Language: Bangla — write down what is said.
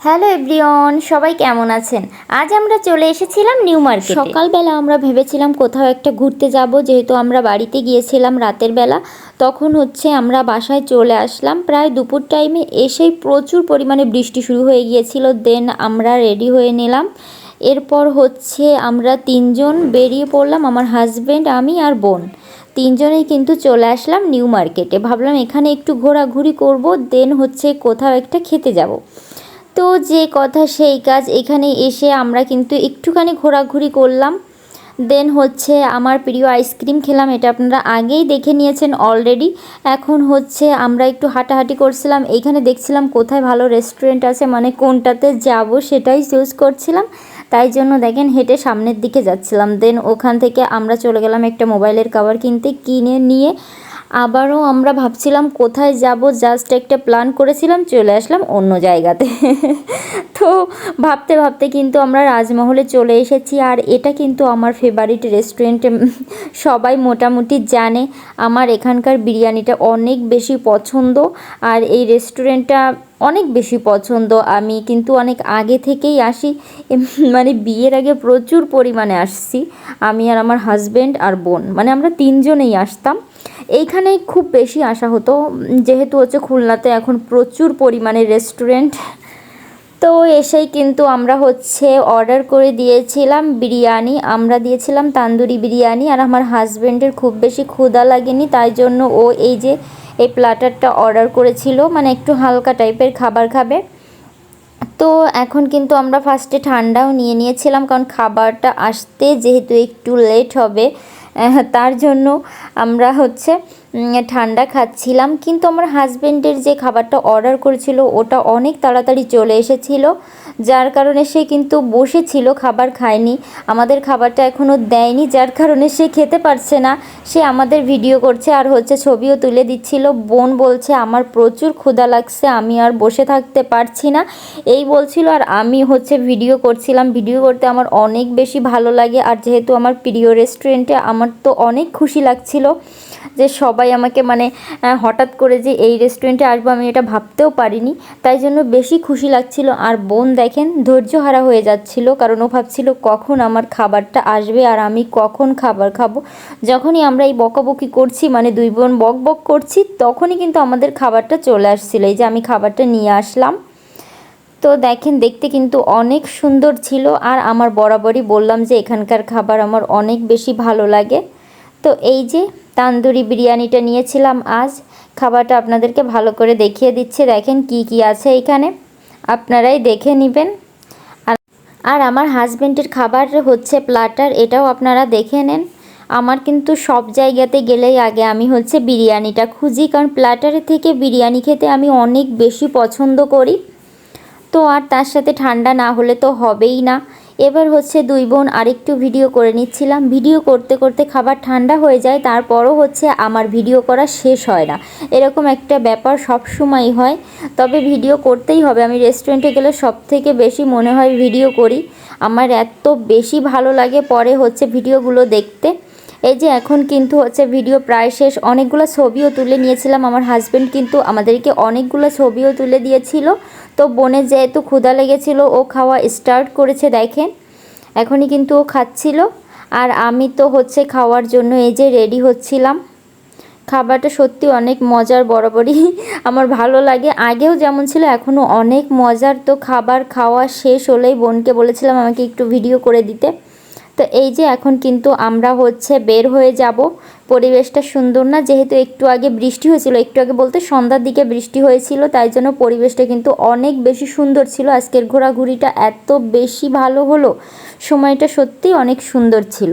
হ্যালো এভরিওয়ান, সবাই কেমন আছেন? আজ আমরা চলে এসেছিলাম নিউ মার্কেটে। সকালবেলা আমরা ভেবেছিলাম কোথাও একটা ঘুরতে যাব, যেহেতু আমরা বাড়িতে গিয়েছিলাম রাতের বেলা। তখন আমরা বাসায় চলে আসলাম প্রায় দুপুর টাইমে। এসেই প্রচুর পরিমাণে বৃষ্টি শুরু হয়ে গিয়েছিল। দেন আমরা রেডি হয়ে নিলাম। এরপর আমরা তিনজন বেরিয়ে পড়লাম, আমার হাজব্যান্ড, আমি আর বোন। তিনজনেই কিন্তু চলে আসলাম নিউ মার্কেটে। ভাবলাম এখানে একটু ঘোরাঘুরি করব, দেন কোথাও একটা খেতে যাব। তো যে কথা সেই কাজ, এখানে এসে আমরা কিন্তু একটুখানি ঘোরাঘুরি করলাম। দেন আমার প্রিয় আইসক্রিম খেলাম, এটা আপনারা আগেই দেখে নিয়েছেন অলরেডি। এখন আমরা একটু হাঁটাহাঁটি করছিলাম, এইখানে দেখছিলাম কোথায় ভালো রেস্টুরেন্ট আছে, মানে কোনটাতে যাব সেটাই চুজ করছিলাম। তাই জন্য দেখেন হেঁটে সামনের দিকে যাচ্ছিলাম। দেন ওখান থেকে আমরা চলে গেলাম একটা মোবাইলের কভার কিনতে। কিনে নিয়ে আবারও আমরা ভাবছিলাম কোথায় যাব, জাস্ট একটা প্ল্যান করেছিলাম, চলে আসলাম অন্য জায়গাতে। তো ভাবতে ভাবতে কিন্তু আমরা রাজমহলে চলে এসেছি। আর এটা কিন্তু আমার ফেভারিট রেস্টুরেন্ট, সবাই মোটামুটি জানে আমার এখানকার বিরিয়ানিটা অনেক বেশি পছন্দ। আর এই রেস্টুরেন্টটা অনেক বেশি পছন্দ। আমি কিন্তু অনেক আগে থেকেই আসি, মানে বিয়ের আগে প্রচুর পরিমাণে আসছি আমি আর আমার হাজব্যান্ড আর বোন, মানে আমরা তিনজনেই আসতাম। এইখানে খুব বেশি আসা হতো, যেহেতু খুলনাতে এখন প্রচুর পরিমাণে রেস্টুরেন্ট। তো এসেই কিন্তু আমরা অর্ডার করে দিয়েছিলাম বিরিয়ানি। আমরা দিয়েছিলাম তান্দুরি বিরিয়ানি, আর আমার হাজব্যান্ডের খুব বেশি ক্ষুধা লাগেনি, তাই জন্য ও এই প্ল্যাটারটা অর্ডার করেছিল, মানে একটু হালকা টাইপের খাবার খাবে। তো এখন কিন্তু আমরা ফার্স্টে ঠান্ডাও নিয়ে নিয়েছিলাম, কারণ খাবারটা আসতে যেহেতু একটু লেট হবে, তার জন্য আমরা ঠান্ডা খাচ্ছিলাম। কিন্তু আমার হাজব্যান্ডের যে খাবারটা অর্ডার করেছিল ওটা অনেক তাড়াতাড়ি চলে এসেছিল, যার কারণে সে কিন্তু বসেছিল, খাবার খায়নি। আমাদের খাবারটা এখনও দেয়নি, যার কারণে সে খেতে পারছে না। সে আমাদের ভিডিও করছে আর ছবিও তুলে দিচ্ছিল। বোন বলছে আমার প্রচুর ক্ষুধা লাগছে, আমি আর বসে থাকতে পারছি না, এই বলছিল। আর আমি ভিডিও করছিলাম। ভিডিও করতে আমার অনেক বেশি ভালো লাগে। আর যেহেতু আমার প্রিয় রেস্টুরেন্টে, আমার তো অনেক খুশি লাগছিল যে সবাই আমাকে হঠাৎ করে যে এই রেস্টুরেন্টে আসবো আমি এটা ভাবতেও পারিনি, তাই জন্য বেশি খুশি লাগছিল। আর বোন দেখেন ধৈর্যহারা হয়ে যাচ্ছিল, কারণ ও ভাবছিল কখন আমার খাবারটা আসবে আর আমি কখন খাবার খাবো। যখনই আমরা এই বকাবকি করছি, মানে দুই বোন বক বক করছি, তখনই কিন্তু আমাদের খাবারটা চলে আসছিল। এই যে আমি খাবারটা নিয়ে আসলাম। তো দেখেন দেখতে কিন্তু অনেক সুন্দর ছিল। আর আমার বরাবরই বললাম যে এখানকার খাবার আমার অনেক বেশি ভালো লাগে। তো এই যে তান্দুরি বিরিয়ানিটা নিয়েছিলাম আজ। খাবারটা আপনাদেরকে ভালো করে দেখিয়ে দিচ্ছে, দেখেন কি কি আছে এখানে, আপনারাই দেখে নেবেন। আর আমার হাজব্যান্ডের খাবার প্ল্যাটার, এটাও আপনারা দেখে নেন। আমার কিন্তু সব জায়গাতে গেলেই আগে আমি বিরিয়ানিটা খুঁজি, কারণ প্ল্যাটারের থেকে বিরিয়ানি খেতে আমি অনেক বেশি পছন্দ করি। তো আর তার সাথে ঠান্ডা না হলে তো হবেই না। এবার দুই বোন আরেকটু ভিডিও করে নিচ্ছিলাম। ভিডিও করতে করতে খাবার ঠান্ডা হয়ে যায়, তারপরও আমার ভিডিও করা শেষ হয় না। এরকম একটা ব্যাপার সব সময় হয়, তবে ভিডিও করতেই হবে। আমি রেস্টুরেন্টে গেলে সব থেকে বেশি মনে হয় ভিডিও করি, আমার এত বেশি ভালো লাগে পরে ভিডিওগুলো দেখতে। এই যে এখন কিন্তু ভিডিও প্রায় শেষ। অনেকগুলো ছবিও তুলে নিয়েছিলাম, আমার হাজব্যান্ড কিন্তু আমাদেরকে অনেকগুলো ছবিও তুলে দিয়েছিল। তো বোনের যেহেতু ক্ষুধা লেগেছিল, ও খাওয়া স্টার্ট করেছে, দেখেন এখনই কিন্তু ও খাচ্ছিল। আর আমি তো খাওয়ার জন্য এই যে রেডি হচ্ছিলাম। খাবারটা সত্যি অনেক মজার, বরাবরই আমার ভালো লাগে, আগেও যেমন ছিল এখনও অনেক মজার। তো খাবার খাওয়া শেষ হলেই বোনকে বলেছিলাম আমাকে একটু ভিডিও করে দিতে। তো এই যে এখন কিন্তু আমরা বের হয়ে যাব। পরিবেশটা সুন্দর না? যেহেতু একটু আগে বৃষ্টি হয়েছিল, একটু আগে বলতে সন্ধ্যার দিকে বৃষ্টি হয়েছিল, তাই জন্য পরিবেশটা কিন্তু অনেক বেশি সুন্দর ছিল। আজকের ঘোরাঘুরিটা এত বেশি ভালো হলো, সময়টা সত্যি অনেক সুন্দর ছিল।